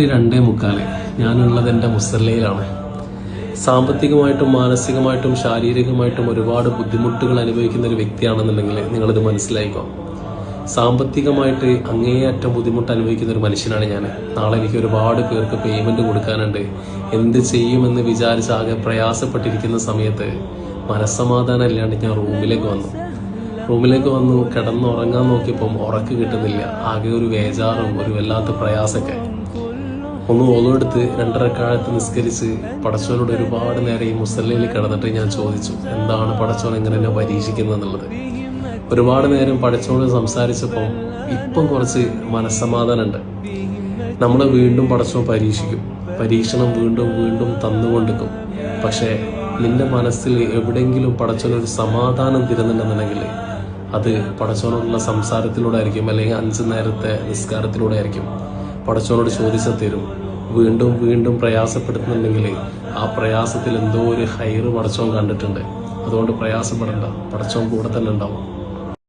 2:45 ഞാനുള്ളത് എൻ്റെ മുസല്ലയിലാണ്. സാമ്പത്തികമായിട്ടും മാനസികമായിട്ടും ശാരീരികമായിട്ടും ഒരുപാട് ബുദ്ധിമുട്ടുകൾ അനുഭവിക്കുന്ന ഒരു വ്യക്തിയാണെന്നുണ്ടെങ്കിൽ നിങ്ങളിത് മനസ്സിലായിക്കോ. സാമ്പത്തികമായിട്ട് അങ്ങേയറ്റം ബുദ്ധിമുട്ട് അനുഭവിക്കുന്ന ഒരു മനുഷ്യനാണ് ഞാൻ. നാളെ എനിക്ക് ഒരുപാട് പേർക്ക് പേയ്മെന്റ് കൊടുക്കാനുണ്ട്. എന്ത് ചെയ്യുമെന്ന് വിചാരിച്ച് ആകെ പ്രയാസപ്പെട്ടിരിക്കുന്ന സമയത്ത് മനസ്സമാധാനം ഇല്ലാണ്ട് ഞാൻ റൂമിലേക്ക് വന്നു കിടന്നുറങ്ങാൻ നോക്കിയപ്പം ഉറക്ക് കിട്ടുന്നില്ല. ആകെ ഒരു വേജാറും ഒരു വല്ലാത്ത പ്രയാസമൊക്കെ. ഒന്ന് ഓളെടുത്ത് 2 റക്അത്ത് നിസ്കരിച്ച് പടച്ചോനോട് ഒരുപാട് നേരം ഈ മുസല്ലയിൽ കിടന്നിട്ട് ഞാൻ ചോദിച്ചു, എന്താണ് പടച്ചോൻ എങ്ങനെ എന്നെ പരീക്ഷിക്കുന്നത് എന്നുള്ളത്. ഒരുപാട് നേരം പടച്ചോനോട് സംസാരിച്ചപ്പോൾ ഇപ്പം കുറച്ച് മനസ്സമാധാനമുണ്ട്. നമ്മളെ വീണ്ടും പടച്ചോൻ പരീക്ഷിക്കും. പരീക്ഷണം വീണ്ടും വീണ്ടും തന്നുകൊണ്ടിരിക്കും. പക്ഷേ നിന്റെ മനസ്സിൽ എവിടെയെങ്കിലും പടച്ചോനൊരു സമാധാനം തരുന്നുണ്ടെന്നുണ്ടെങ്കിൽ അത് പടച്ചോനോടുള്ള സംസാരത്തിലൂടെ ആയിരിക്കും, അല്ലെങ്കിൽ 5 നേരത്തെ നിസ്കാരത്തിലൂടെ ആയിരിക്കും. പടച്ചോനോട് ചോദിച്ചാൽ തരും. വീണ്ടും വീണ്ടും പ്രയാസപ്പെടുത്തുന്നുണ്ടെങ്കിൽ ആ പ്രയാസത്തിൽ എന്തോ ഒരു ഹൈറ് പടച്ചോൻ കണ്ടിട്ടുണ്ട്. അതുകൊണ്ട് പ്രയാസപ്പെടണ്ട, പടച്ചോൻ കൂടെ തന്നെ ഉണ്ടാവും.